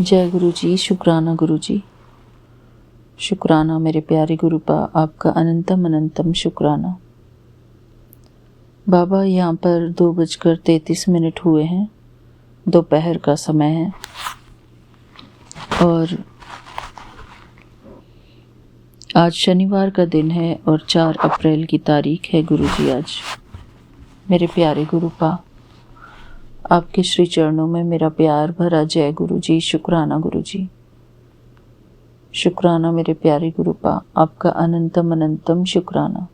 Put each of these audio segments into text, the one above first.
जय गुरु जी, शुक्राना गुरु जी। शुक्राना मेरे प्यारे गुरुपा, आपका अनंतम अनंतम शुक्राना। बाबा, यहाँ पर 2:33 हुए हैं, दोपहर का समय है और आज शनिवार का दिन है और 4 अप्रैल की तारीख है गुरु जी आज। मेरे प्यारे गुरुपा, आपके श्री चरणों में मेरा प्यार भरा जय गुरु जी, शुक्राना गुरु जी। शुक्राना मेरे प्यारे गुरुपा, आपका अनंतम अनंतम शुक्राना।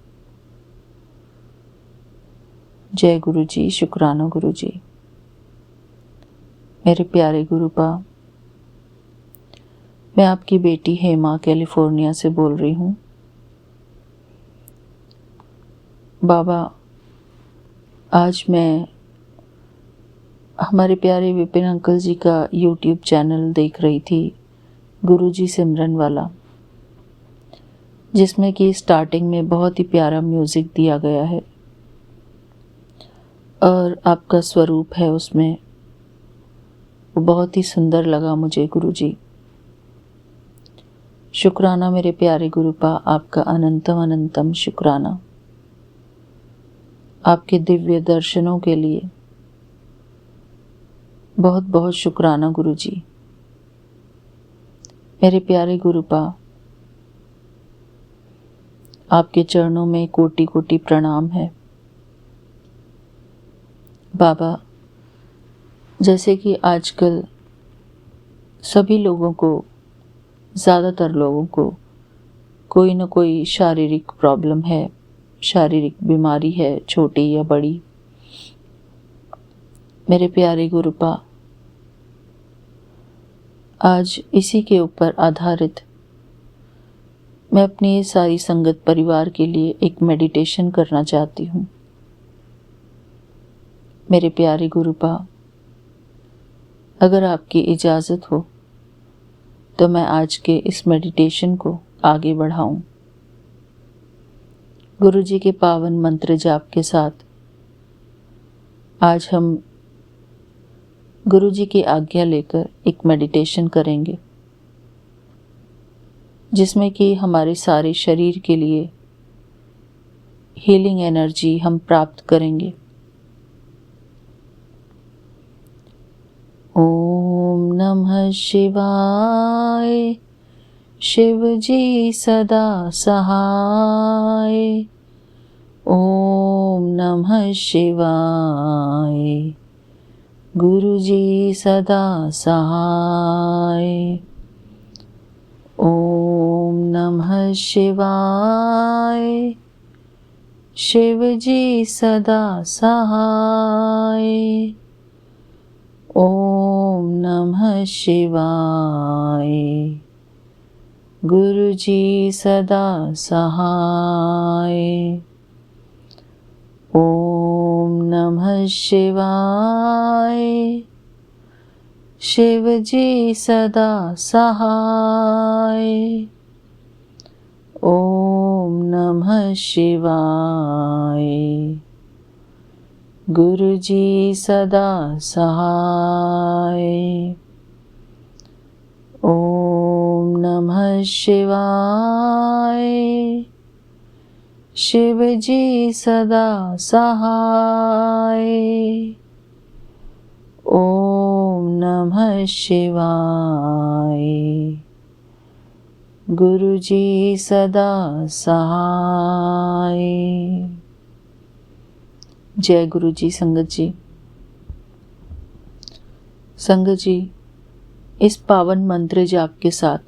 जय गुरु जी, शुक्राना गुरु जी। मेरे प्यारे गुरुपा, मैं आपकी बेटी हेमा कैलिफोर्निया से बोल रही हूँ। बाबा, आज मैं हमारे प्यारे विपिन अंकल जी का YouTube चैनल देख रही थी, गुरु जी सिमरन वाला, जिसमें कि स्टार्टिंग में बहुत ही प्यारा म्यूज़िक दिया गया है और आपका स्वरूप है उसमें, वो बहुत ही सुंदर लगा मुझे गुरु जी। शुक्राना मेरे प्यारे गुरुपा, आपका अनंतम अनंतम शुक्राना। आपके दिव्य दर्शनों के लिए बहुत बहुत शुक्राना गुरु जी। मेरे प्यारे गुरुपा, आपके चरणों में कोटि कोटि प्रणाम है। बाबा, जैसे कि आजकल सभी लोगों को, ज़्यादातर लोगों को कोई न कोई शारीरिक प्रॉब्लम है, शारीरिक बीमारी है, छोटी या बड़ी। मेरे प्यारे गुरुपा, आज इसी के ऊपर आधारित मैं अपनी ये सारी संगत परिवार के लिए एक मेडिटेशन करना चाहती हूँ। मेरे प्यारे गुरुपा, अगर आपकी इजाज़त हो तो मैं आज के इस मेडिटेशन को आगे बढ़ाऊं। गुरु जी के पावन मंत्र जाप के साथ आज हम गुरु जी की आज्ञा लेकर एक मेडिटेशन करेंगे, जिसमें कि हमारे सारे शरीर के लिए हीलिंग एनर्जी हम प्राप्त करेंगे। ओम नमः शिवाय। शिव जी सदा सहाय। ओम नमः शिवाय। गुरु जी सदा सहाय। ओम नमः शिवाय। शिव जी सदा सहाय। ओम नमः शिवाय। गुरु जी सदा सहाय। ओम नमः शिवाय। शिव जी सदा सहाय। ओम नमः शिवाय। गुरु जी सदा सहाय। ओम नमः शिवाय। शिव जी सदा सहाय। ओम नमः शिवाय। गुरु जी सदा सहाय। जय गुरु जी। संगत जी, संगत जी, इस पावन मंत्र जाप के साथ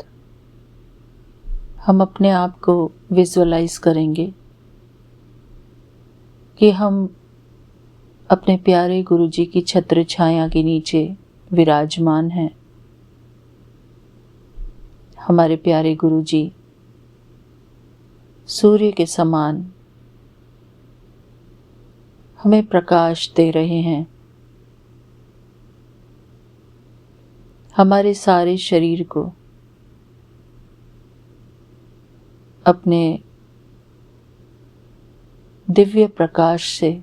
हम अपने आप को विजुअलाइज करेंगे कि हम अपने प्यारे गुरु जी की छत्र छाया के नीचे विराजमान हैं। हमारे प्यारे गुरु जी सूर्य के समान हमें प्रकाश दे रहे हैं। हमारे सारे शरीर को अपने दिव्य प्रकाश से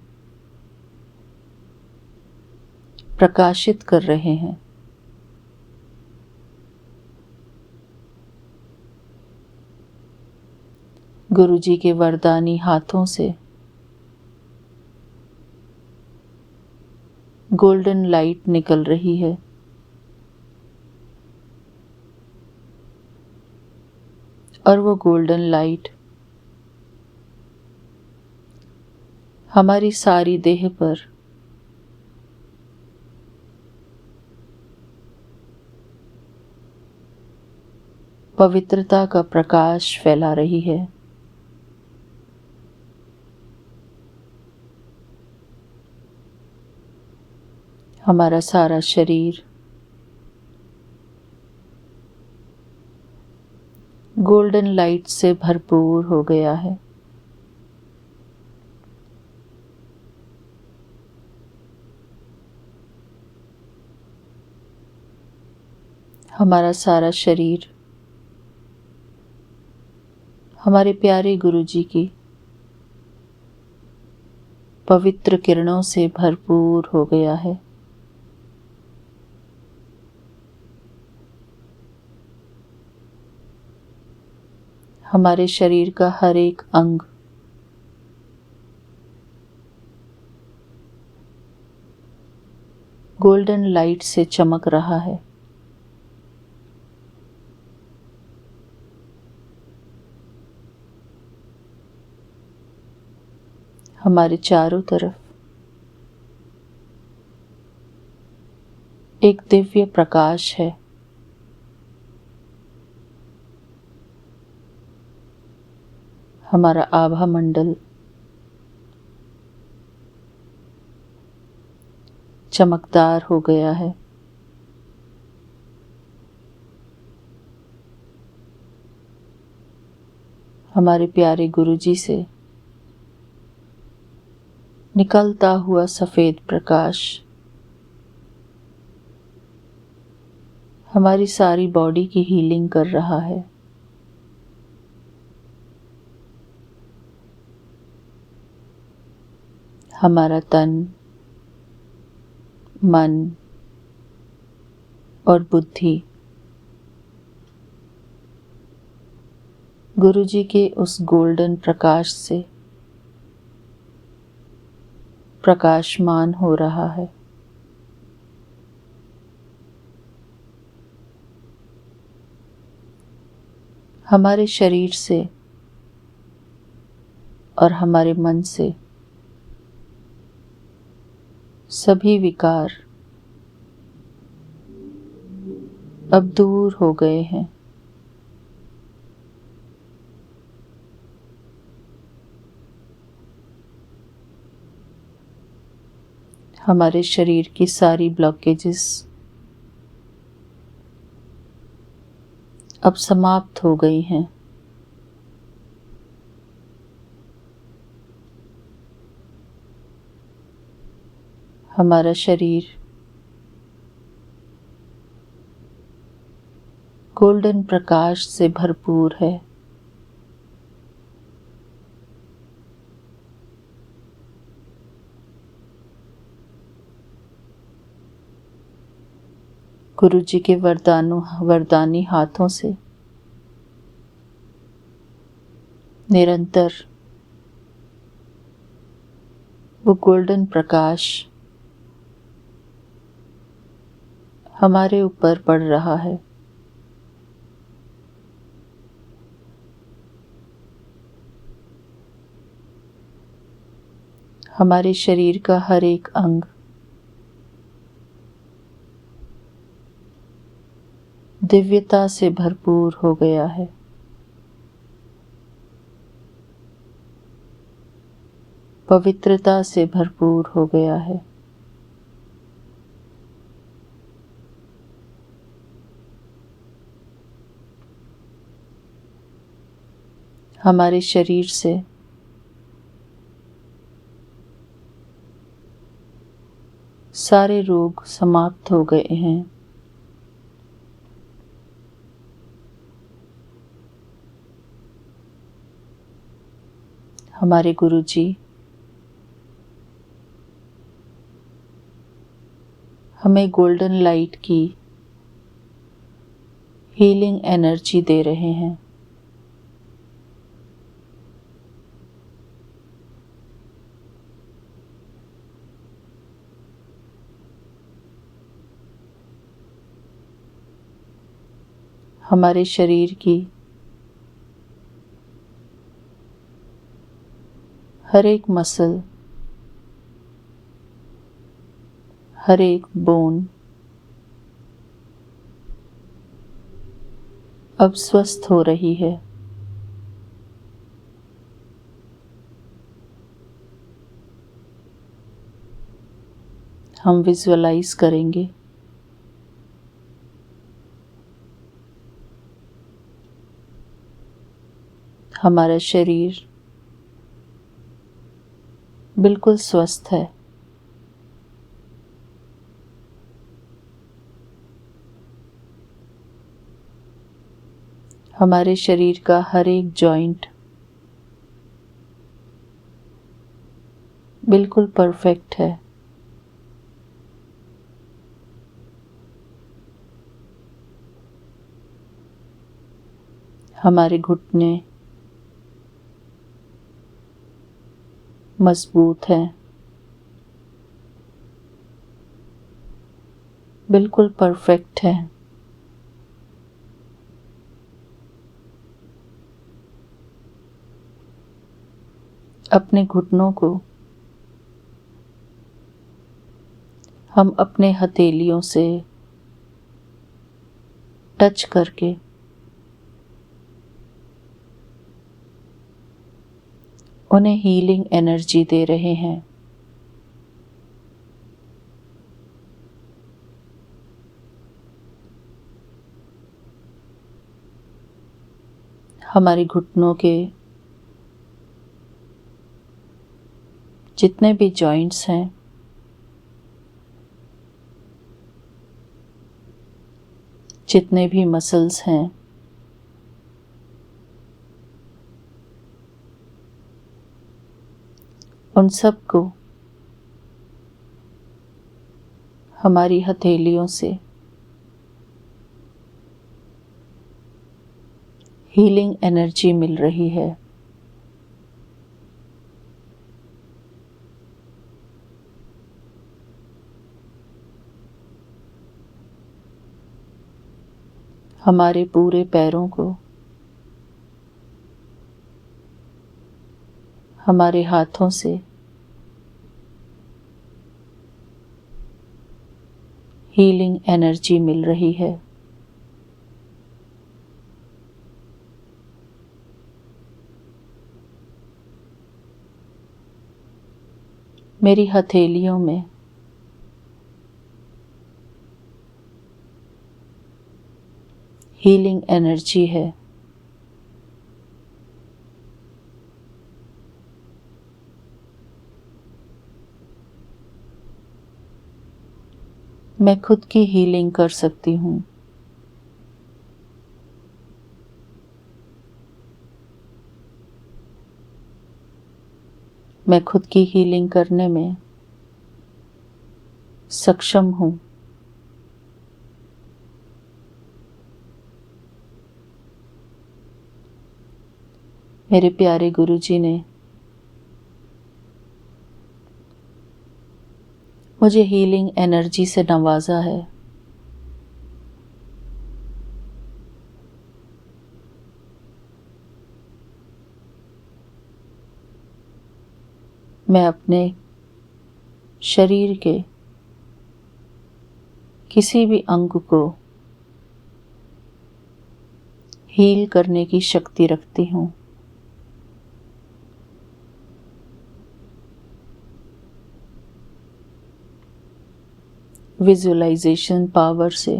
प्रकाशित कर रहे हैं। गुरुजी के वरदानी हाथों से गोल्डन लाइट निकल रही है। और वो गोल्डन लाइट हमारी सारी देह पर पवित्रता का प्रकाश फैला रही है। हमारा सारा शरीर गोल्डन लाइट से भरपूर हो गया है। हमारा सारा शरीर हमारे प्यारे गुरुजी की पवित्र किरणों से भरपूर हो गया है। हमारे शरीर का हर एक अंग गोल्डन लाइट से चमक रहा है। हमारे चारों तरफ एक दिव्य प्रकाश है। हमारा आभा मंडल चमकदार हो गया है। हमारे प्यारे गुरुजी से निकलता हुआ सफेद प्रकाश हमारी सारी बॉडी की हीलिंग कर रहा है। हमारा तन, मन और बुद्धि गुरुजी के उस गोल्डन प्रकाश से प्रकाशमान हो रहा है। हमारे शरीर से और हमारे मन से सभी विकार अब दूर हो गए हैं। हमारे शरीर की सारी ब्लॉकेजेस अब समाप्त हो गई हैं। हमारा शरीर गोल्डन प्रकाश से भरपूर है। गुरुजी के वरदानी हाथों से निरंतर वो गोल्डन प्रकाश हमारे ऊपर पड़ रहा है। हमारे शरीर का हर एक अंग दिव्यता से भरपूर हो गया है। पवित्रता से भरपूर हो गया है। हमारे शरीर से सारे रोग समाप्त हो गए हैं। हमारे गुरुजी हमें गोल्डन लाइट की हीलिंग एनर्जी दे रहे हैं। हमारे शरीर की हर एक मसल, हर एक बोन अब स्वस्थ हो रही है। हम विजुअलाइज करेंगे हमारा शरीर बिल्कुल स्वस्थ है। हमारे शरीर का हर एक जॉइंट बिल्कुल परफेक्ट है। हमारे घुटने मजबूत हैं, बिल्कुल परफेक्ट हैं। अपने घुटनों को हम अपने हथेलियों से टच करके उन्हें हीलिंग एनर्जी दे रहे हैं। हमारे घुटनों के जितने भी जॉइंट्स हैं, जितने भी मसल्स हैं, उन सब को हमारी हथेलियों से हीलिंग एनर्जी मिल रही है। हमारे पूरे पैरों को हमारे हाथों से हीलिंग एनर्जी मिल रही है। मेरी हथेलियों में हीलिंग एनर्जी है। मैं खुद की हीलिंग कर सकती हूँ। मैं खुद की हीलिंग करने में सक्षम हूँ। मेरे प्यारे गुरुजी ने मुझे हीलिंग एनर्जी से नवाजा है। मैं अपने शरीर के किसी भी अंग को हील करने की शक्ति रखती हूँ। विजुअलाइजेशन पावर से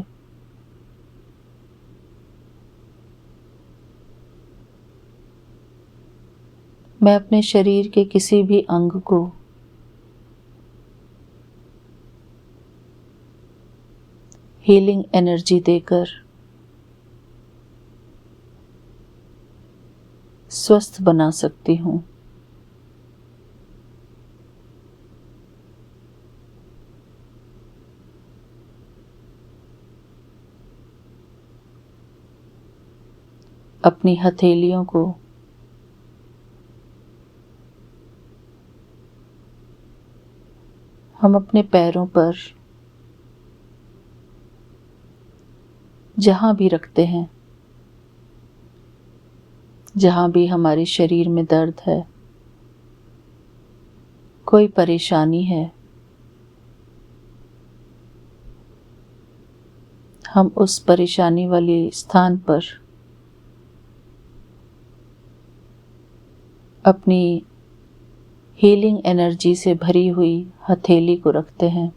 मैं अपने शरीर के किसी भी अंग को हीलिंग एनर्जी देकर स्वस्थ बना सकती हूँ। अपनी हथेलियों को हम अपने पैरों पर जहाँ भी रखते हैं जहाँ भी हमारे शरीर में दर्द है, कोई परेशानी है, हम उस परेशानी वाले स्थान पर अपनी हीलिंग एनर्जी से भरी हुई हथेली को रखते हैं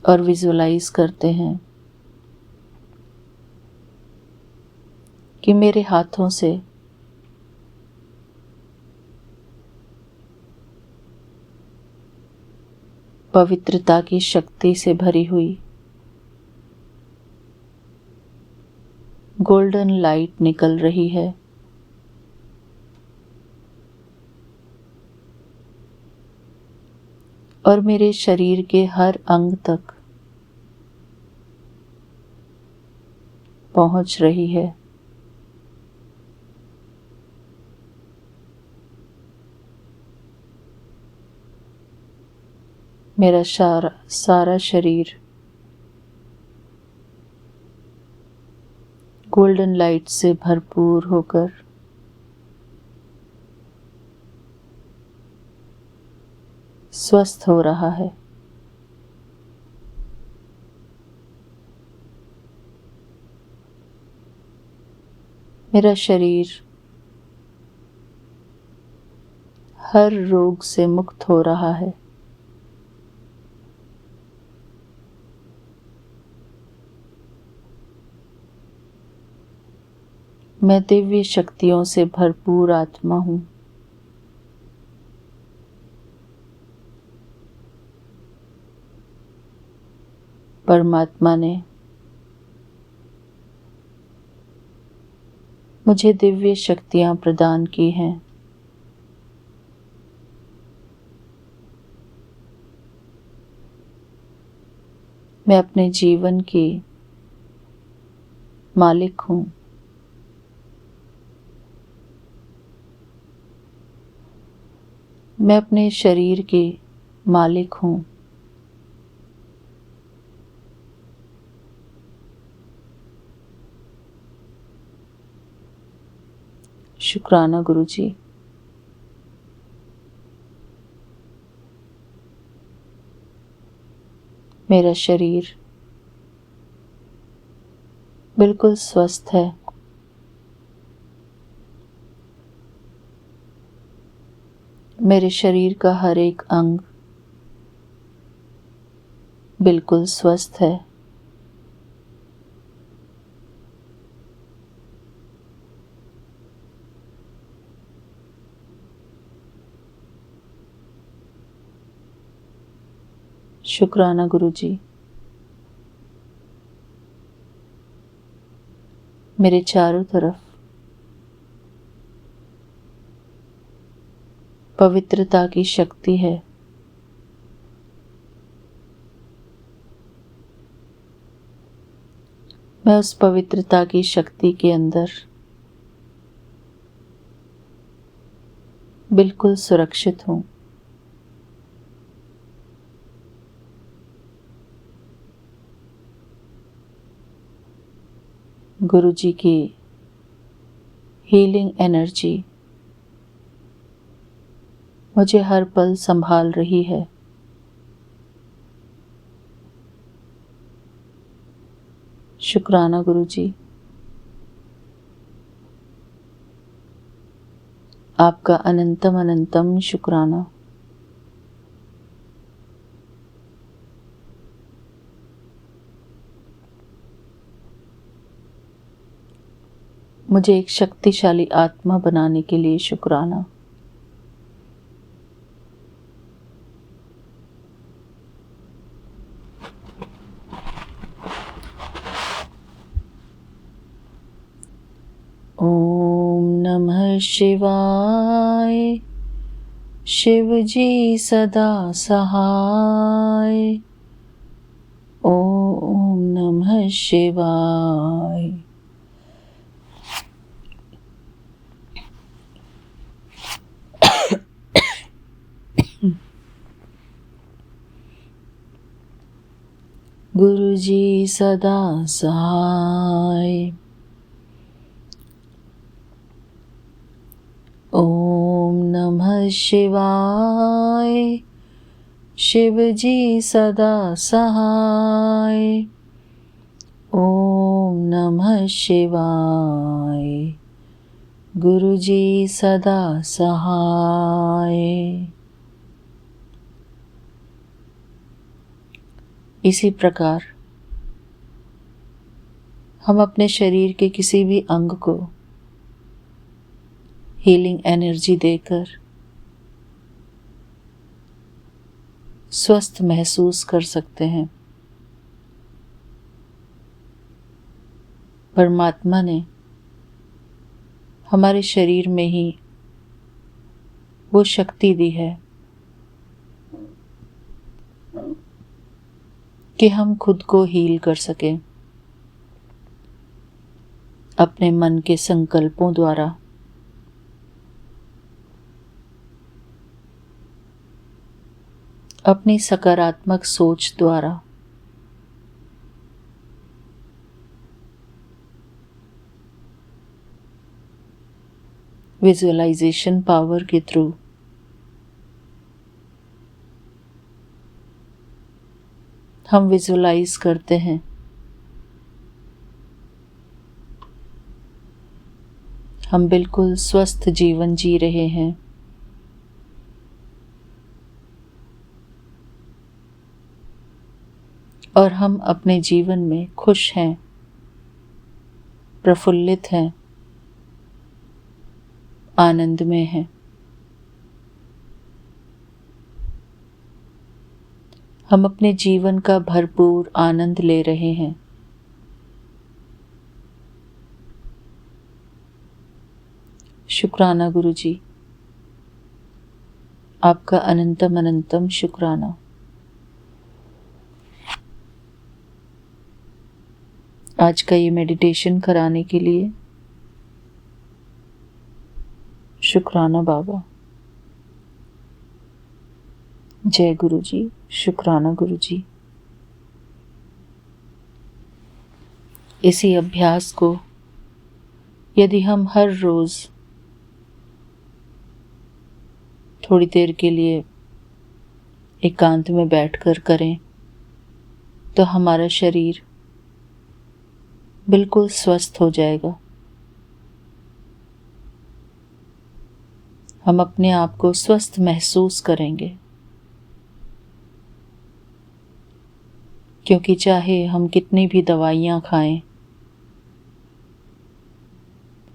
और विजुअलाइज करते हैं कि मेरे हाथों से पवित्रता की शक्ति से भरी हुई गोल्डन लाइट निकल रही है और मेरे शरीर के हर अंग तक पहुंच रही है। मेरा सारा शरीर गोल्डन लाइट से भरपूर होकर स्वस्थ हो रहा है। मेरा शरीर हर रोग से मुक्त हो रहा है। मैं दिव्य शक्तियों से भरपूर आत्मा हूँ। परमात्मा ने मुझे दिव्य शक्तियाँ प्रदान की हैं। मैं अपने जीवन की मालिक हूँ। मैं अपने शरीर की मालिक हूँ। शुक्राना गुरुजी। मेरा शरीर बिल्कुल स्वस्थ है। मेरे शरीर का हर एक अंग बिल्कुल स्वस्थ है। शुक्राना गुरुजी। मेरे चारों तरफ पवित्रता की शक्ति है। मैं उस पवित्रता की शक्ति के अंदर बिल्कुल सुरक्षित हूँ। गुरुजी की हीलिंग एनर्जी मुझे हर पल संभाल रही है। शुक्राना गुरुजी। आपका अनंतम अनंतम शुक्राना। मुझे एक शक्तिशाली आत्मा बनाने के लिए शुक्राना। ओम नमः शिवाय। शिव जी सदा सहाय। ओम नमः शिवाय। गुरुजी सदा सहाय। ओम नमः शिवाय। शिवजी सदा सहाय। ओम नमः शिवाय। गुरुजी सदा सहाय। इसी प्रकार हम अपने शरीर के किसी भी अंग को हीलिंग एनर्जी देकर स्वस्थ महसूस कर सकते हैं। परमात्मा ने हमारे शरीर में ही वो शक्ति दी है कि हम खुद को हील कर सकें अपने मन के संकल्पों द्वारा, अपनी सकारात्मक सोच द्वारा, विजुअलाइजेशन पावर के थ्रू हम विजुअलाइज करते हैं हम बिल्कुल स्वस्थ जीवन जी रहे हैं। और हम अपने जीवन में खुश हैं, प्रफुल्लित हैं, आनंद में हैं। हम अपने जीवन का भरपूर आनंद ले रहे हैं। शुक्राना गुरुजी, आपका अनंतम अनंतम शुक्राना। आज का ये मेडिटेशन कराने के लिए शुक्राना बाबा। जय गुरुजी, शुक्राना गुरुजी। इसी अभ्यास को यदि हम हर रोज थोड़ी देर के लिए एकांत में बैठकर करें तो हमारा शरीर बिल्कुल स्वस्थ हो जाएगा। हम अपने आप को स्वस्थ महसूस करेंगे, क्योंकि चाहे हम कितनी भी दवाइयाँ खाएं,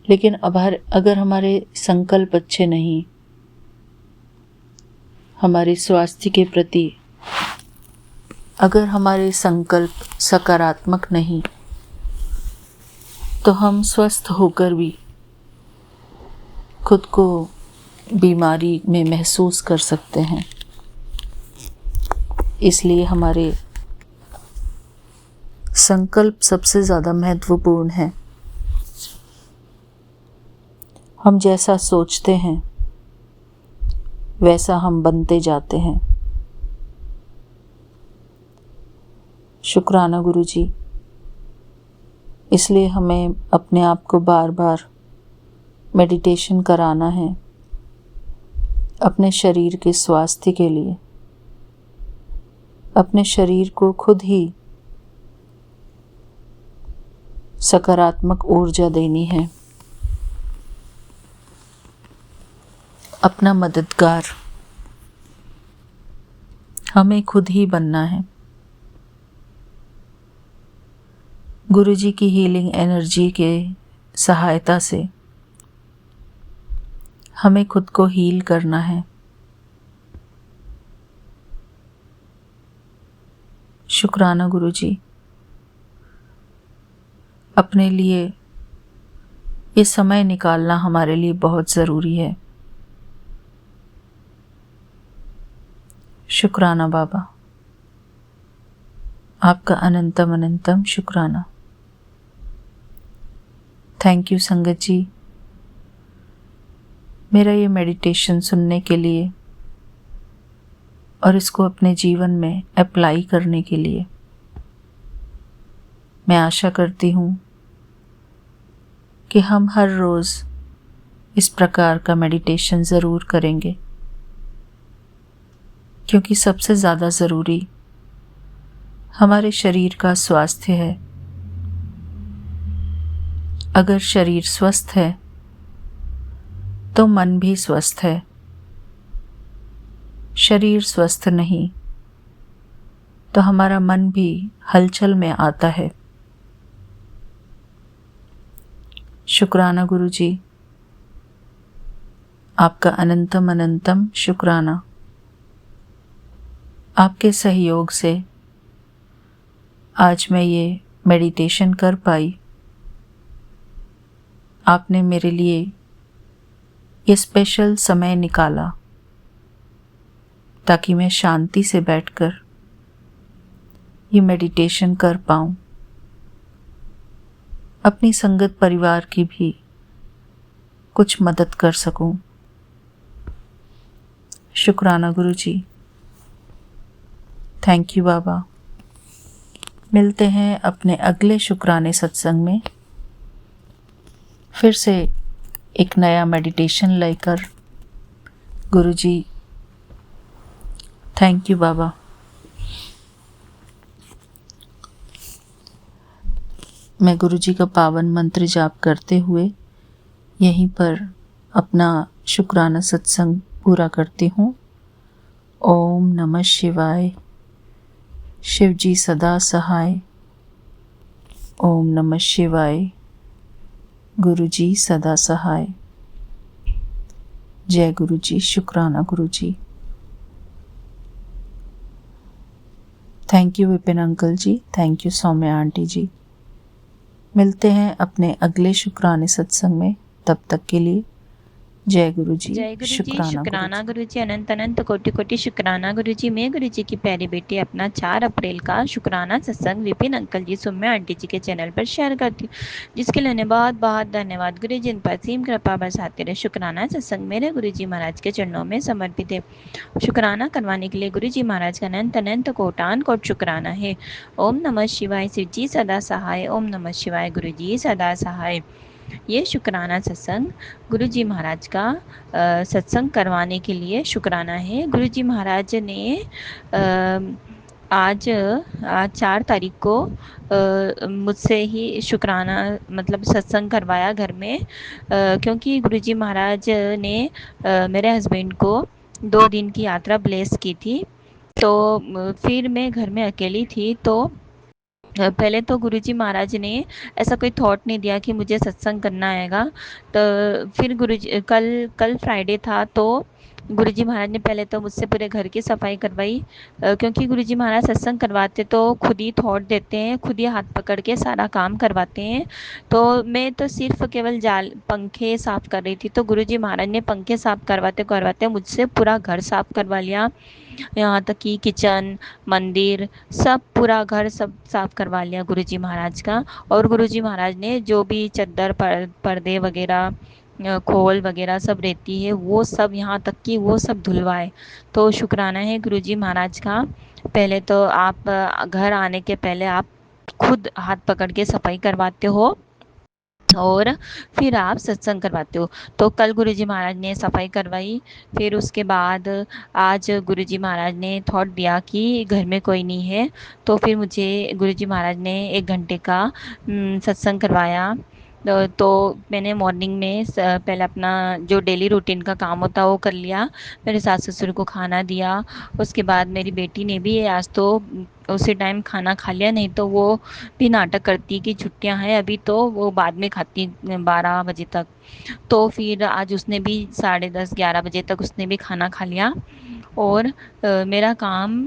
लेकिन अगर हमारे संकल्प अच्छे नहीं, हमारे स्वास्थ्य के प्रति अगर हमारे संकल्प सकारात्मक नहीं, तो हम स्वस्थ होकर भी खुद को बीमारी में महसूस कर सकते हैं। इसलिए हमारे संकल्प सबसे ज़्यादा महत्वपूर्ण है। हम जैसा सोचते हैं वैसा हम बनते जाते हैं। शुक्राना गुरुजी। इसलिए हमें अपने आप को बार बार मेडिटेशन कराना है अपने शरीर के स्वास्थ्य के लिए। अपने शरीर को खुद ही सकारात्मक ऊर्जा देनी है। अपना मददगार हमें खुद ही बनना है। गुरुजी की हीलिंग एनर्जी के सहायता से हमें खुद को हील करना है। शुक्राना गुरुजी। अपने लिए ये समय निकालना हमारे लिए बहुत ज़रूरी है। शुक्राना बाबा, आपका अनंतम अनंतम शुक्राना। थैंक यू संगत जी, मेरा ये मेडिटेशन सुनने के लिए और इसको अपने जीवन में अप्लाई करने के लिए। मैं आशा करती हूँ कि हम हर रोज़ इस प्रकार का मेडिटेशन ज़रूर करेंगे, क्योंकि सबसे ज़्यादा ज़रूरी हमारे शरीर का स्वास्थ्य है। अगर शरीर स्वस्थ है तो मन भी स्वस्थ है। शरीर स्वस्थ नहीं तो हमारा मन भी हलचल में आता है। शुक्राना गुरुजी, आपका अनंतम अनंतम शुक्राना। आपके सहयोग से आज मैं ये मेडिटेशन कर पाई। आपने मेरे लिए ये स्पेशल समय निकाला ताकि मैं शांति से बैठकर ये मेडिटेशन कर पाऊँ। अपनी संगत परिवार की भी कुछ मदद कर सकूं। शुक्राना गुरुजी। थैंक यू बाबा। मिलते हैं अपने अगले शुक्राने सत्संग में फिर से एक नया मेडिटेशन लेकर। गुरुजी, थैंक यू बाबा। मैं गुरुजी का पावन मंत्र जाप करते हुए यहीं पर अपना शुक्राना सत्संग पूरा करती हूँ। ओम नमः शिवाय। शिव जी सदा सहाय। ओम नमः शिवाय। गुरु जी सदा सहाय। जय गुरु जी। शुक्राना Guru ji. Thank you Vipin uncle ji. Thank you Saumya aunty ji. मिलते हैं अपने अगले शुक्राने सत्संग में। तब तक के लिए जय गुरु जी। जय गुरु जी। शुक्राना गुरु जी। अनंत अनंत कोटि कोटि शुक्राना गुरु जी। मैं गुरु जी की प्यारी बेटी अपना 4 अप्रैल का शुक्राना सत्संग विपिन अंकल जी सौम्या आंटी जी के चैनल पर शेयर करती हूँ, जिसके लिए बहुत बहुत धन्यवाद। गुरु जी इन पर असीम कृपा बरसाते रहे। शुक्राना सत्संग मेरे गुरु जी महाराज के चरणों में समर्पित है। शुक्राना करवाने के लिए गुरु जी महाराज का अनंत अनंत कोटान कोट शुक्राना है। ओम नमः शिवाय। शिव जी सदा सहाय। ओम नमः शिवाय। गुरु जी सदा सहाय। ये शुक्राना सत्संग गुरु जी महाराज का सत्संग करवाने के लिए शुक्राना है। गुरु जी महाराज ने आज 4 तारीख को मुझसे ही शुक्राना मतलब सत्संग करवाया घर में, क्योंकि गुरु जी महाराज ने मेरे हस्बैंड को 2 दिन की यात्रा ब्लेस की थी। तो फिर मैं घर में अकेली थी। तो पहले तो गुरुजी महाराज ने ऐसा कोई थॉट नहीं दिया कि मुझे सत्संग करना आएगा। तो फिर गुरुजी कल फ्राइडे था, तो गुरुजी महाराज ने पहले तो मुझसे पूरे घर की सफाई करवाई, क्योंकि गुरुजी महाराज सत्संग करवाते तो खुद ही थॉट देते हैं, खुद ही हाथ पकड़ के सारा काम करवाते हैं। तो मैं तो सिर्फ केवल जाल पंखे साफ कर रही थी, तो गुरुजी महाराज ने पंखे साफ करवाते करवाते मुझसे पूरा घर साफ करवा लिया। यहाँ तक कि किचन, मंदिर, सब पूरा घर सब साफ करवा लिया गुरुजी महाराज का। और गुरुजी महाराज ने जो भी चद्दर पर्दे वगैरह खोल वगैरह सब रहती है वो सब, यहाँ तक कि वो सब धुलवाए। तो शुक्राना है गुरुजी महाराज का। पहले तो आप घर आने के पहले आप खुद हाथ पकड़ के सफाई करवाते हो और फिर आप सत्संग करवाते हो। तो कल गुरुजी महाराज ने सफाई करवाई। फिर उसके बाद आज गुरुजी महाराज ने थॉट दिया कि घर में कोई नहीं है, तो फिर मुझे गुरुजी महाराज ने 1 घंटे का सत्संग करवाया। तो मैंने मॉर्निंग में पहले अपना जो डेली रूटीन का काम होता है वो कर लिया। मेरे सास ससुर को खाना दिया। उसके बाद मेरी बेटी ने भी आज तो उसी टाइम खाना खा लिया, नहीं तो वो भी नाटक करती कि छुट्टियां हैं अभी, तो वो बाद में खाती 12 बजे तक। तो फिर आज उसने भी 10:30-11 बजे तक उसने भी खाना खा लिया। और मेरा काम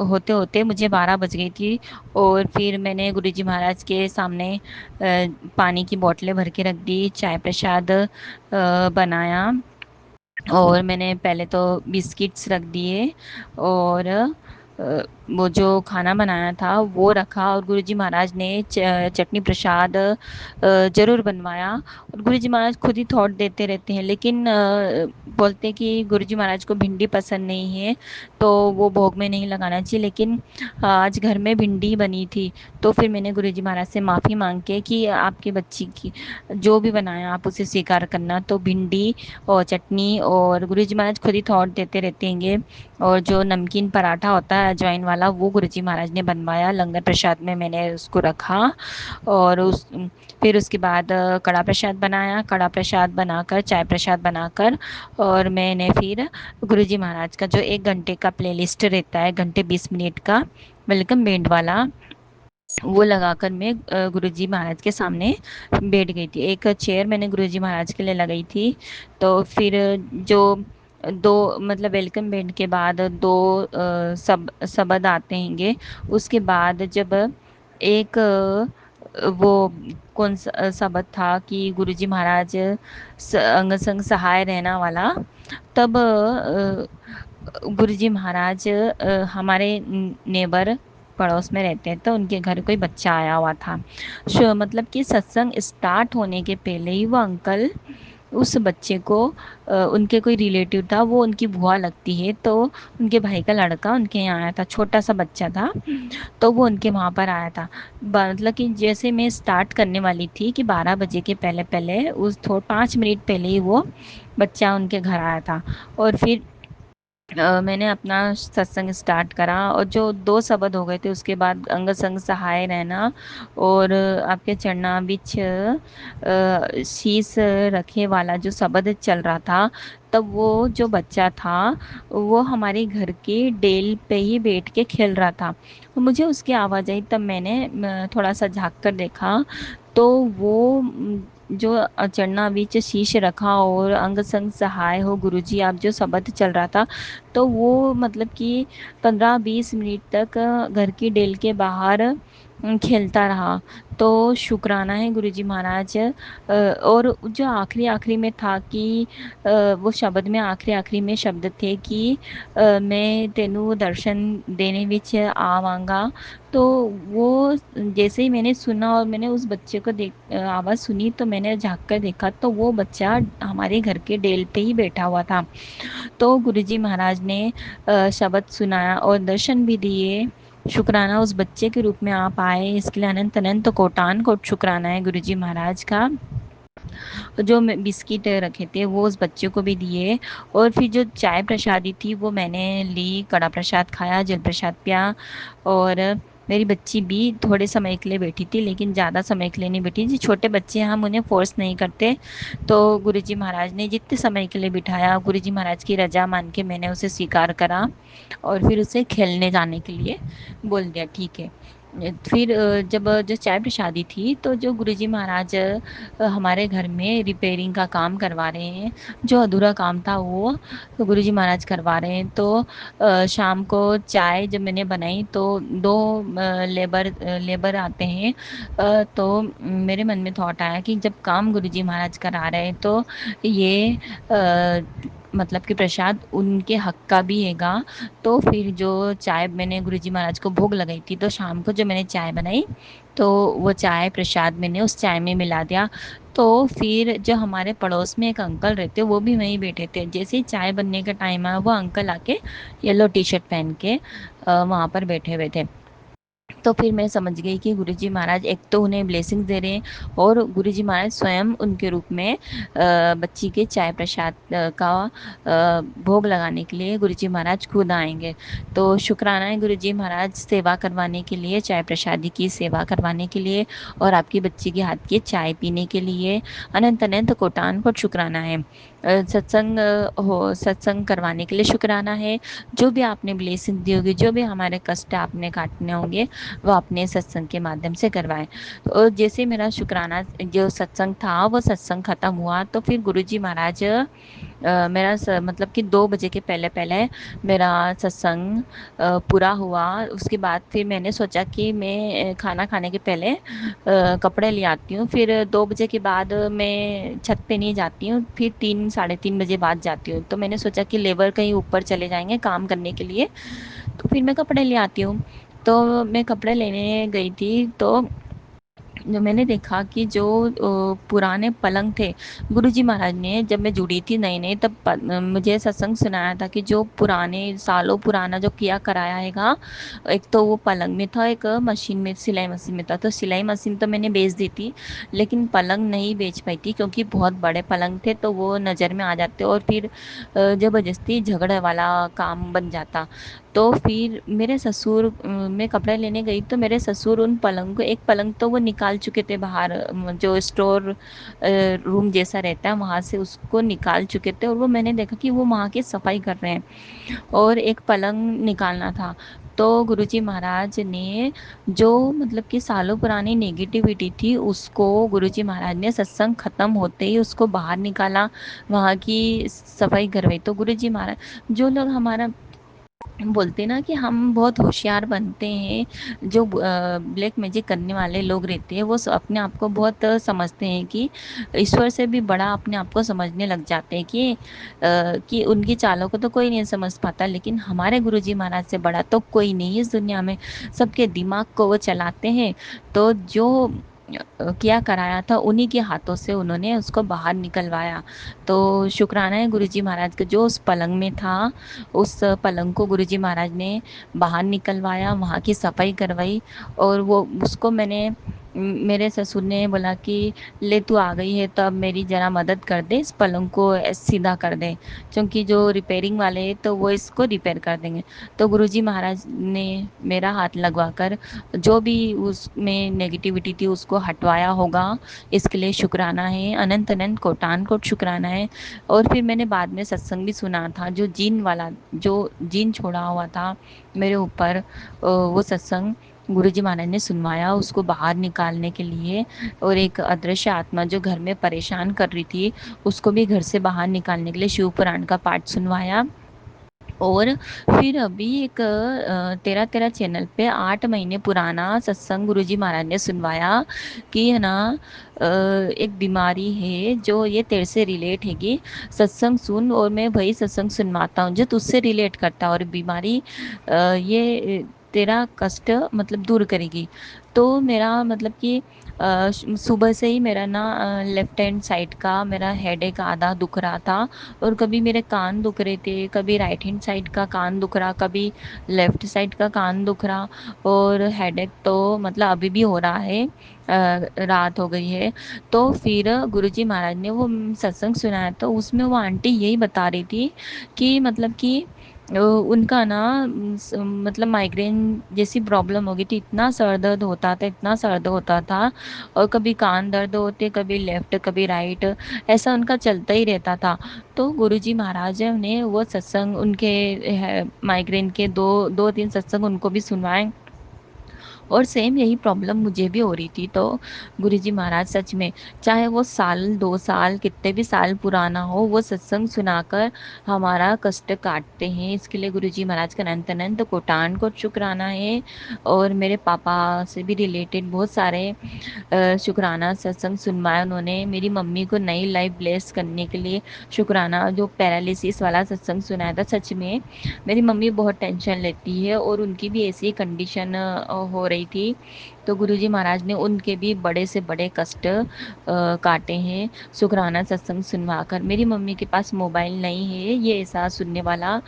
होते होते मुझे 12 बज गई थी। और फिर मैंने गुरुजी महाराज के सामने पानी की बोतलें भर के रख दी, चाय प्रसाद बनाया, और मैंने पहले तो बिस्किट्स रख दिए और वो जो खाना बनाया था वो रखा, और गुरुजी महाराज ने चटनी प्रसाद ज़रूर बनवाया। और गुरुजी महाराज खुद ही थॉट देते रहते हैं, लेकिन बोलते हैं कि गुरुजी महाराज को भिंडी पसंद नहीं है, तो वो भोग में नहीं लगाना चाहिए। लेकिन आज घर में भिंडी बनी थी, तो फिर मैंने गुरुजी महाराज से माफ़ी मांग के कि आपके बच्ची की जो भी बनाया आप उसे स्वीकार करना। तो भिंडी और चटनी, और गुरुजी महाराज खुद ही थॉट देते रहते हैं। और जो नमकीन पराठा होता है अजवाइन वाला, वो गुरुजी महाराज ने बनवाया, लंगर प्रसाद में मैंने उसको रखा। और उस फिर उसके बाद कड़ा प्रसाद बनाया, कड़ा प्रसाद बनाकर, चाय प्रसाद बनाकर, और मैंने फिर गुरुजी महाराज का जो 1 घंटे का प्लेलिस्ट रहता है, घंटे 20 मिनट का, वेलकम बैंड वाला, वो लगाकर मैं गुरुजी महाराज के सामने बैठ गई थी। एक चेयर मैंने गुरुजी महाराज के लिए लगाई थी। तो फिर जो दो मतलब वेलकम बैंड के बाद दो सब शब्द आते हैंगे। उसके बाद जब एक वो कौन सा शब्द था कि गुरुजी महाराज अंग संग सहाय रहना वाला, तब गुरुजी महाराज हमारे नेबर पड़ोस में रहते हैं, तो उनके घर कोई बच्चा आया हुआ था। मतलब कि सत्संग स्टार्ट होने के पहले ही वो अंकल उस बच्चे को उनके कोई रिलेटिव था, वो उनकी बुआ लगती है, तो उनके भाई का लड़का उनके यहाँ आया था, छोटा सा बच्चा था, तो वो उनके वहाँ पर आया था। मतलब कि जैसे मैं स्टार्ट करने वाली थी कि 12 बजे के पहले पहले, उस 5 मिनट पहले ही वो बच्चा उनके घर आया था। और फिर मैंने अपना सत्संग स्टार्ट करा, और जो 2 शब्द हो गए थे उसके बाद अंग संग सहाय रहना, और आपके चरना बिच शीश रखे वाला जो शब्द चल रहा था, तब वो जो बच्चा था वो हमारे घर के डेल पे ही बैठ के खेल रहा था। तो मुझे उसकी आवाज़ आई, तब मैंने थोड़ा सा झाँक कर देखा, तो वो जो चरना बीच शीश रखा और अंग संग सहाय हो गुरुजी आप जो शब्द चल रहा था, तो वो मतलब कि 15-20 मिनट तक घर की डेल के बाहर खेलता रहा। तो शुक्राना है गुरुजी महाराज। और जो आखिरी आखिरी में था कि वो शब्द में आखिरी आखिरी में शब्द थे कि मैं तेनू दर्शन देने विच आवांगा। तो वो जैसे ही मैंने सुना और मैंने उस बच्चे को आवाज़ सुनी, तो मैंने झाँक कर देखा, तो वो बच्चा हमारे घर के डेल पे ही बैठा हुआ था। तो गुरुजी महाराज ने शब्द सुनाया और दर्शन भी दिए। शुक्राना उस बच्चे के रूप में आप आए, इसके लिए अनंत अनंत कोटान कोट शुक्राना है गुरुजी महाराज का। जो बिस्किट रखे थे वो उस बच्चे को भी दिए। और फिर जो चाय प्रसादी थी वो मैंने ली, कड़ा प्रसाद खाया, जल प्रसाद पिया। और मेरी बच्ची भी थोड़े समय के लिए बैठी थी, लेकिन ज़्यादा समय के लिए नहीं बैठी थी। छोटे बच्चे हैं, हम उन्हें फोर्स नहीं करते। तो गुरुजी महाराज ने जितने समय के लिए बिठाया, गुरुजी महाराज की रजा मान के मैंने उसे स्वीकार करा, और फिर उसे खेलने जाने के लिए बोल दिया, ठीक है। फिर जब जो चाय प्रसादी थी, तो जो गुरुजी महाराज हमारे घर में रिपेयरिंग का काम करवा रहे हैं, जो अधूरा काम था वो गुरुजी महाराज करवा रहे हैं। तो शाम को चाय जब मैंने बनाई, तो 2 लेबर आते हैं। तो मेरे मन में थॉट आया कि जब काम गुरुजी महाराज करा रहे हैं, तो ये मतलब कि प्रसाद उनके हक का भी हैगा। तो फिर जो चाय मैंने गुरुजी महाराज को भोग लगाई थी, तो शाम को जो मैंने चाय बनाई, तो वो चाय प्रसाद मैंने उस चाय में मिला दिया। तो फिर जो हमारे पड़ोस में एक अंकल रहते, वो भी वहीं बैठे थे। जैसे ही चाय बनने का टाइम आया, वो अंकल आके येलो टी शर्ट पहन के वहाँ पर बैठे हुए थे। तो फिर मैं समझ गई कि गुरुजी महाराज एक तो उन्हें ब्लेसिंग दे रहे हैं, और गुरुजी महाराज स्वयं उनके रूप में बच्ची के चाय प्रसाद का भोग लगाने के लिए गुरुजी महाराज खुद आएंगे। तो शुक्राना है गुरुजी महाराज, सेवा करवाने के लिए, चाय प्रसादी की सेवा करवाने के लिए, और आपकी बच्ची के हाथ की चाय पीने के लिए अनंत अनंत कोटान कोट शुक्राना है। सत्संग करवाने के लिए शुक्राना है। जो भी आपने ब्लेसिंग दी होगी, जो भी हमारे कष्ट आपने काटने होंगे, वो अपने सत्संग के माध्यम से करवाएं। तो जैसे मेरा शुक्राना जो सत्संग था वो सत्संग खत्म हुआ, तो फिर गुरुजी महाराज मतलब कि 2 बजे के पहले पहले मेरा सत्संग पूरा हुआ। उसके बाद फिर मैंने सोचा कि मैं खाना खाने के पहले कपड़े ले आती हूँ, फिर 2 बजे के बाद मैं छत पे नहीं जाती हूँ, फिर 3 साढ़े 3 बजे बाद जाती हूँ। तो मैंने सोचा कि लेबर कहीं ऊपर चले जाएंगे काम करने के लिए, तो फिर मैं कपड़े ले आती हूँ। तो मैं कपड़े लेने गई थी, तो जो मैंने देखा कि जो पुराने पलंग थे, गुरुजी महाराज ने, जब मैं जुड़ी थी नई-नई, तब मुझे सत्संग सुनाया था कि जो पुराने सालों पुराना जो किया कराया हैगा, एक तो वो पलंग में था, एक मशीन में, सिलाई मशीन में था। तो सिलाई मशीन तो मैंने बेच दी थी, लेकिन पलंग नहीं बेच पाई थी क्योंकि बहुत बड़े पलंग थे, तो वो नज़र में आ जाते और फिर ज़बरदस्ती झगड़े वाला काम बन जाता। तो फिर मेरे ससुर, मैं कपड़े लेने गई तो मेरे ससुर उन पलंग को, एक पलंग तो वो निकाल चुके थे बाहर, जो स्टोर रूम जैसा रहता है वहाँ से उसको निकाल चुके थे, और वो मैंने देखा कि वो वहाँ की सफाई कर रहे हैं, और एक पलंग निकालना था। तो गुरुजी महाराज ने, जो मतलब कि सालों पुरानी नेगेटिविटी थी, उसको गुरुजी महाराज ने सत्संग खत्म होते ही उसको बाहर निकाला, वहाँ की सफाई करवाई। तो गुरुजी महाराज, जो लोग हमारा बोलते हैं ना कि हम बहुत होशियार बनते हैं, जो ब्लैक मैजिक करने वाले लोग रहते हैं, वो अपने आप को बहुत समझते हैं कि ईश्वर से भी बड़ा अपने आप को समझने लग जाते हैं कि उनकी चालों को तो कोई नहीं समझ पाता, लेकिन हमारे गुरुजी महाराज से बड़ा तो कोई नहीं इस दुनिया में। सबके दिमाग को वो चलाते हैं। तो जो किया कराया था, उन्हीं के हाथों से उन्होंने उसको बाहर निकलवाया। तो शुक्राना है गुरुजी महाराज का, जो उस पलंग में था, उस पलंग को गुरुजी महाराज ने बाहर निकलवाया, वहाँ की सफाई करवाई। और वो उसको मैंने, मेरे ससुर ने बोला कि ले तू आ गई है तो अब मेरी ज़रा मदद कर दे, इस पलंग को सीधा कर दे, क्योंकि जो रिपेयरिंग वाले हैं तो वो इसको रिपेयर कर देंगे। तो गुरुजी महाराज ने मेरा हाथ लगवाकर जो भी उसमें नेगेटिविटी थी उसको हटवाया होगा, इसके लिए शुक्राना है, अनंत अनंत कोटान कोट शुक्राना है। और फिर मैंने बाद में सत्संग भी सुना था, जो जीन वाला, जो जीन छोड़ा हुआ था मेरे ऊपर, वो सत्संग गुरुजी महाराज ने सुनवाया उसको बाहर निकालने के लिए। और एक अदृश्य आत्मा जो घर में परेशान कर रही थी, उसको भी घर से बाहर निकालने के लिए शिव पुराण का पाठ सुनवाया। और फिर अभी एक तेरा तेरा चैनल पे 8 महीने पुराना सत्संग गुरुजी महाराज ने सुनवाया कि है ना, एक बीमारी है जो ये तेरे से रिलेट हैगी, सत्संग सुन, और मैं वही सत्संग सुनवाता हूँ जो तुझसे रिलेट करता है, और बीमारी ये तेरा कष्ट मतलब दूर करेगी। तो मेरा मतलब कि सुबह से ही मेरा ना लेफ्ट हैंड साइड का मेरा हेडेक आधा दुख रहा था, और कभी मेरे कान दुख रहे थे, कभी राइट हैंड साइड का कान दुख रहा, कभी लेफ्ट साइड का कान दुख रहा। और हेडेक तो मतलब अभी भी हो रहा है, रात हो गई है। तो फिर गुरुजी महाराज ने वो सत्संग सुनाया, तो उसमें वो आंटी यही बता रही थी कि मतलब कि उनका ना मतलब माइग्रेन जैसी प्रॉब्लम हो गई थी, इतना सर दर्द होता था, इतना सर दर्द होता था, और कभी कान दर्द होते, कभी लेफ्ट कभी राइट, ऐसा उनका चलता ही रहता था। तो गुरुजी महाराज ने वो सत्संग उनके माइग्रेन के दो दो तीन सत्संग उनको भी सुनवाए, और सेम यही प्रॉब्लम मुझे भी हो रही थी। तो गुरुजी महाराज सच में, चाहे वो साल 2 साल कितने भी साल पुराना हो, वो सत्संग सुनाकर हमारा कष्ट काटते हैं। इसके लिए गुरुजी महाराज का अनंत अनंत कोटान कोट शुक्राना है। और मेरे पापा से भी रिलेटेड बहुत सारे शुक्राना सत्संग सुनवाया उन्होंने। मेरी मम्मी को नई लाइफ ब्लेस करने के लिए शुक्राना, जो पैरालिसिस वाला सत्संग सुनाया था, सच में मेरी मम्मी बहुत टेंशन लेती है और उनकी भी ऐसी कंडीशन हो रही थी। तो गुरुजी महाराज ने उनके भी बड़े से बड़े कष्ट काटे हैं शुक्राना सत्संग सुनवाकर। मेरी मम्मी के पास मोबाइल नहीं है ये ऐसा सुनने वाला,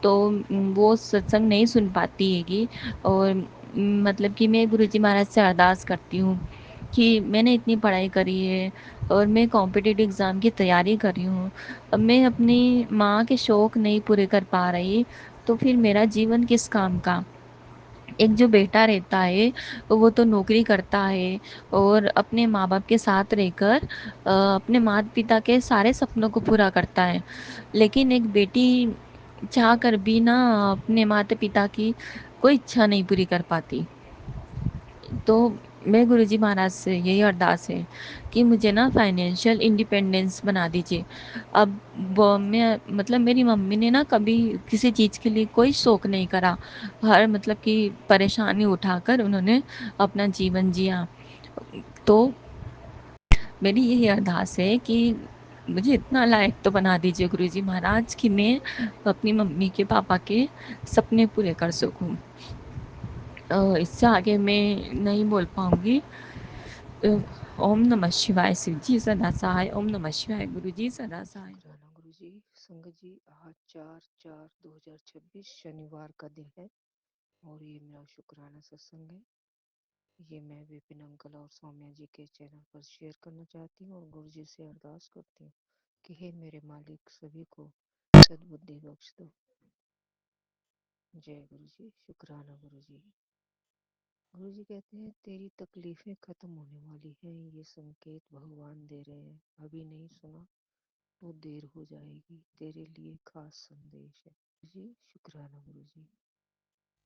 तो वो सत्संग नहीं सुन पाती हैगी। और मतलब कि मैं गुरुजी महाराज से अरदास करती हूँ कि मैंने इतनी पढ़ाई करी है और मैं कॉम्पिटिटिव एग्ज़ाम की तैयारी कर रही हूँ, अब मैं अपनी माँ के शौक़ नहीं पूरे कर पा रही, तो फिर मेरा जीवन किस काम का। एक जो बेटा रहता है वो तो नौकरी करता है और अपने माँ बाप के साथ रहकर अपने माता पिता के सारे सपनों को पूरा करता है, लेकिन एक बेटी चाह कर भी ना अपने माता पिता की कोई इच्छा नहीं पूरी कर पाती। तो मैं गुरुजी महाराज से यही अरदास है कि मुझे ना फाइनेंशियल इंडिपेंडेंस बना दीजिए। अब वो मैं मतलब मेरी मम्मी ने ना कभी किसी चीज़ के लिए कोई शौक़ नहीं करा, हर मतलब कि परेशानी उठाकर उन्होंने अपना जीवन जिया। तो मेरी यही अरदास है कि मुझे इतना लायक तो बना दीजिए गुरुजी महाराज कि मैं अपनी मम्मी के पापा के सपने पूरे कर सकूं। इससे आगे मैं नहीं बोल पाऊंगी। ओम नमः शिवाय शिव जी सदा सहाय। ओम नमः शिवाय गुरु जी सदा सहाय। शुक्राना गुरु जी। संगत जी, आज 4/4/2026 शनिवार का दिन है और ये मेरा शुक्राना सत्संग है। ये मैं विपिन अंकल और सौम्या जी के चैनल पर शेयर करना चाहती हूँ और गुरु जी से अरदास करती हूँ कि हे मेरे मालिक, सभी को सद्बुद्धि बख्श दो। जय गुरु जी। शुक्राना गुरु जी। गुरु जी कहते हैं, तेरी तकलीफें खत्म होने वाली हैं, ये संकेत भगवान दे रहे हैं। अभी नहीं सुना तो देर हो जाएगी, तेरे लिए खास संदेश है। जी शुक्राना गुरु जी।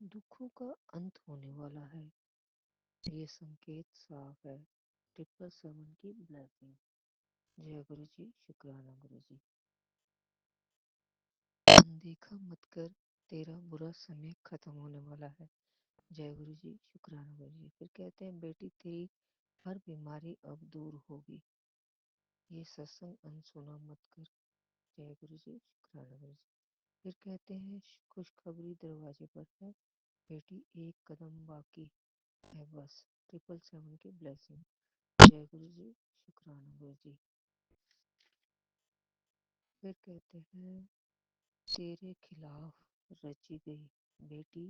दुखों का अंत होने वाला है, ये संकेत साफ है। 777 की ब्लेसिंग। जय गुरु जी। शुक्राना गुरु जी। अनदेखा मत कर, तेरा बुरा समय खत्म होने वाला है। जय गुरु जी। शुक्राना गुरु जी। फिर कहते हैं, बेटी तेरी हर बीमारी अब दूर होगी, ये सत्संग अनसुना मत कर। जय गुरु जी। शुक्राना गुरु जी। फिर कहते हैं, खुशखबरी दरवाजे पर है, बेटी एक कदम बाकी है बस। 777 की ब्लेसिंग। जय गुरु जी। शुक्राना गुरु जी। फिर कहते हैं, तेरे खिलाफ रची गई बेटी,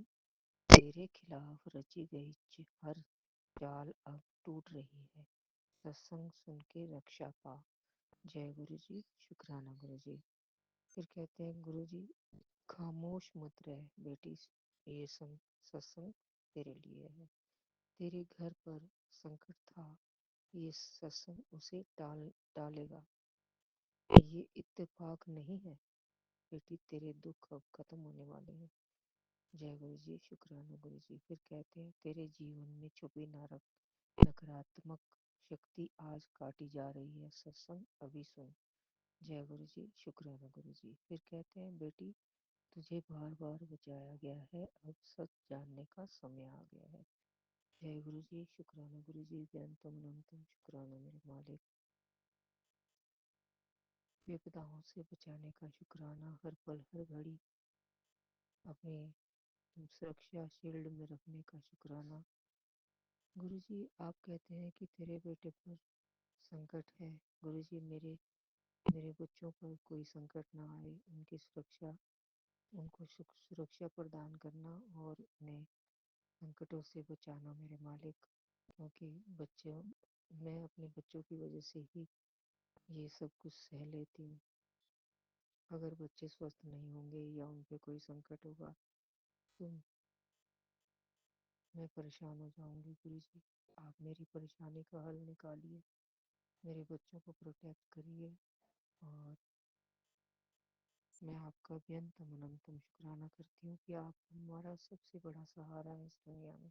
तेरे खिलाफ रची गई हर चाल अब टूट रही है। सत्संग सुन के रक्षा पा। जय गुरु जी। शुक्राना गुरु जी। फिर कहते हैं, गुरु जी खामोश मत रह बेटी, ये सत्संग तेरे लिए है। तेरे घर पर संकट था, ये सत्संग उसे टालेगा। ये इत्तेफाक नहीं है बेटी, तेरे दुख अब खत्म होने वाले हैं। जय गुरु जी। शुक्राना गुरु जी। फिर कहते हैं, तेरे जीवन में छुपी नकारात्मक शक्ति आज काटी जा रही है, सत्संग अभी सुन। जय गुरु जी। शुक्राना गुरु जी। फिर कहते हैं, बेटी तुझे बार बार बचाया गया है, अब सच जानने का समय आ गया है। जय गुरु जी। शुक्राना गुरु जी। बेअंतम अनंतम शुक्राना मेरे मालिक। विपदाओं से बचाने का शुक्राना, हर पल हर घड़ी अपनी सुरक्षा शील्ड में रखने का शुक्राना। गुरु जी आप कहते हैं कि तेरे बेटे पर संकट है। गुरु जी मेरे मेरे बच्चों पर कोई संकट ना आए, उनकी सुरक्षा, उनको सुरक्षा प्रदान करना और उन्हें संकटों से बचाना मेरे मालिक। क्योंकि बच्चों मैं अपने बच्चों की वजह से ही ये सब कुछ सह लेती हूँ। अगर बच्चे स्वस्थ नहीं होंगे या उन पे कोई संकट होगा तो मैं परेशान हो जाऊंगी। गुरु जी आप मेरी परेशानी का हल निकालिए, मेरे बच्चों को प्रोटेक्ट करिए और मैं आपका बेअंतम अनंतम शुक्राना करती हूँ कि आप हमारा सबसे बड़ा सहारा है इस दुनिया में।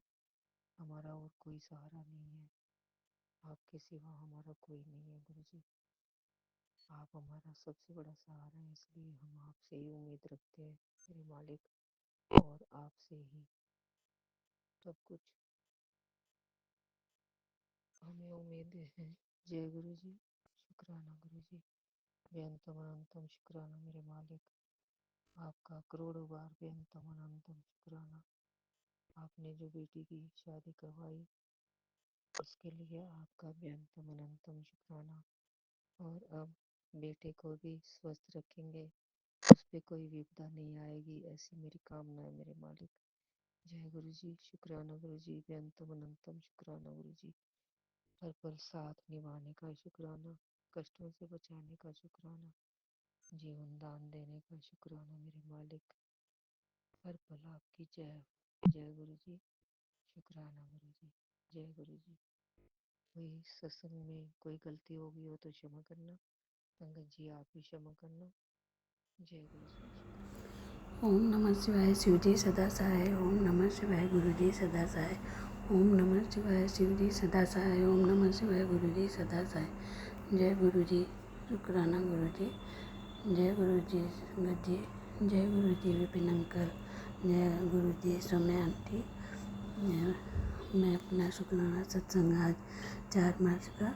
हमारा और कोई सहारा नहीं है, आपके सिवा हमारा कोई नहीं है। गुरु जी आप हमारा सबसे बड़ा सहारा है, इसलिए हम आपसे ही उम्मीद रखते हैं मेरे मालिक, और आपसे ही सब कुछ हमें उम्मीद है। जय गुरु जी। शुक्राना गुरु जी। बेअंतम अनंतम शुक्राना मेरे मालिक, आपका करोड़ों बार बेअंतम अनंतम शुक्राना। आपने जो बेटी की शादी करवाई उसके लिए आपका बेअंतम अनंतम शुक्राना। और अब बेटे को भी स्वस्थ रखेंगे, उस पर कोई विपदा नहीं आएगी, ऐसी मेरी कामना है मेरे मालिक। जय गुरु जी। शुक्राना गुरु जी। बेअंतम अनंतम शुक्राना गुरु जी। हर पल साथ निभाने का शुक्राना, कष्टों से बचाने का शुक्राना, जीवन दान देने का शुक्राना मेरे मालिक। हर पल आपकी जय। जय गुरु जी। शुक्राना गुरु जी। जय गुरु जी। कोई सत्संग में कोई गलती हो गई हो तो क्षमा करना, संगत जी आप भी क्षमा करना। जय गुरु जी। शुक्राना। ओम नमः शिवाय शिव जी सदा सहाय। ओम नमः शिवाय गुरु जी सदा सहाय। ओम नमः शिवाय शिव जी सदा सहाय। ओम नमः शिवाय गुरु जी सदा सहाय। जय गुरु जी। शुक्राना गुरु जी। जय गुरु जी संगत जी। जय गुरु जी विपिन अंकल। जय गुरु जी सौम्या आंटी। मैं अपना शुक्राना सत्संग आज 4 मार्च का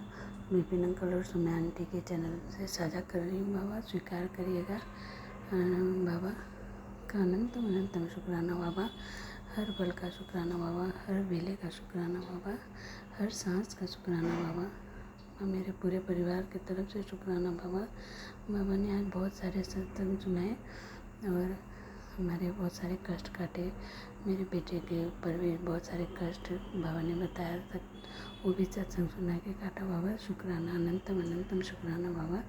विपिन अंकल और सुम्या आंटी के चैनल से साझा कर रही हूँ। बाबा स्वीकार करिएगा। बाबा का अनंतम अनंतम शुक्राना बाबा, हर पल का शुक्राना बाबा, हर वेले का शुक्राना बाबा, हर सांस का शुक्राना बाबा, और मेरे पूरे परिवार की तरफ से शुक्राना बाबा। बाबा ने आज बहुत सारे सत्संग सुनाए और हमारे बहुत सारे कष्ट काटे। मेरे बेटे के ऊपर भी बहुत सारे कष्ट बाबा ने बताया तक, वो भी सत्संग सुना के काटा बाबा। शुक्राना, अनंतम अनंतम शुक्राना बाबा,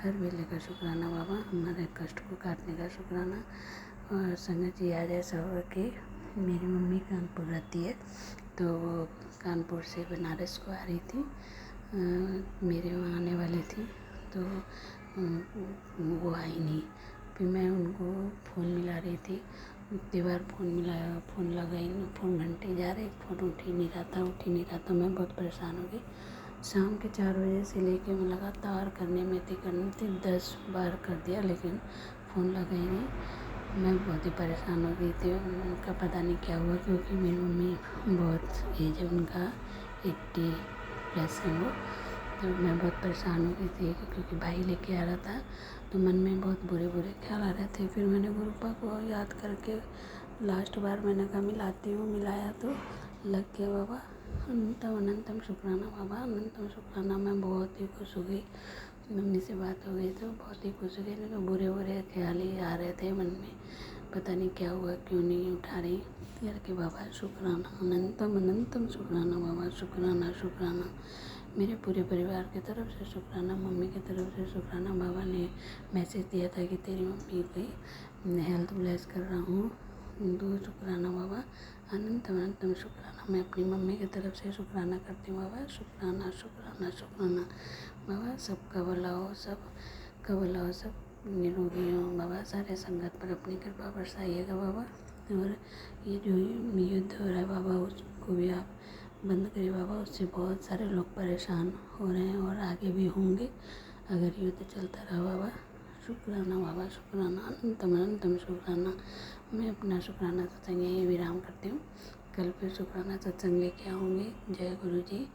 हर वेले का शुक्राना बाबा, हमारे कष्ट को काटने का शुक्राना। और संगत जी आज ऐसा हुआ कि मेरी मम्मी कानपुर रहती है, तो वो कानपुर से बनारस को आ रही थी, मेरे वहाँ आने वाली थी, तो वो आई नहीं। फिर मैं उनको फ़ोन मिला रही थी, इतनी बार फ़ोन मिलाया, फ़ोन लगाई, फ़ोन घंटे जा रहे, फ़ोन उठ ही नहीं रहा था। मैं बहुत परेशान हो गई। शाम के 4 बजे से लेके मैं लगातार करने में थी 10 बार कर दिया, लेकिन फ़ोन लगा ही नहीं। मैं बहुत ही परेशान हो गई थी। उनका पता नहीं क्या हुआ, क्योंकि मेरी मम्मी बहुत एज है उनका, 80+ है वो। तो मैं बहुत परेशान हो गई थी, क्योंकि भाई लेके आ रहा था, तो मन में बहुत बुरे बुरे ख्याल आ रहे थे। फिर मैंने गुरुपा को याद करके लास्ट बार मैंने कहा मिलाती हूँ, मिलाया तो लग गया बाबा। अनंतम अनंतम शुक्राना बाबा, अनंतम शुक्राना। मैं बहुत ही खुश हो गई। मम्मी से बात हो गई तो बहुत ही खुश हो गई, लेकिन बुरे बुरे ख्याल ही आ रहे थे मन में, पता नहीं क्या हुआ, क्यों नहीं उठा रही करके। बाबा शुक्राना, अनंतम अनंतम शुक्राना बाबा, शुक्राना शुक्राना। मेरे पूरे परिवार की तरफ से शुक्राना, मम्मी की तरफ से शुक्राना। बाबा ने मैसेज दिया था कि तेरी मम्मी की हेल्थ ब्लेस कर रहा हूँ, दो शुक्राना बाबा, अनंतम अनंतम शुक्राना। मैं अपनी मम्मी की तरफ से शुक्राना करती हूँ बाबा, शुक्राना शुक्राना शुक्राना बाबा। सबका भला हो, सबका भला हो, सब निरोगी हो बाबा। सारे संगत पर अपनी कृपा बरसाइएगा बाबा। और ये जो युद्ध हो रहा है बाबा, उसको भी आप बंद करिए बाबा। उससे बहुत सारे लोग परेशान हो रहे हैं और आगे भी होंगे अगर युद्ध चलता रहा बाबा। शुक्राना बाबा, शुक्राना, अनंतम अनंतम शुक्राना। मैं अपना शुक्राना सत्संग यहीं विराम करती हूँ। कल फिर शुक्राना सत्संग लेके आऊँगी। जय गुरु जी।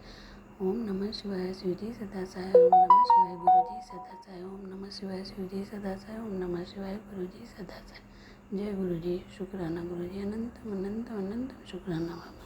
ओम नमः शिवाय शिव जी सदा साय, ओम नमः शिवाय गुरु जी सदा साय, ओम नमः शिवाय शिव जी सदा साय, ओम नमः शिवाय गुरु जी सदा साय। जय गुरु जी। शुक्राना गुरु जी, अनंतम अनंतम अनंतम शुक्राना बाबा।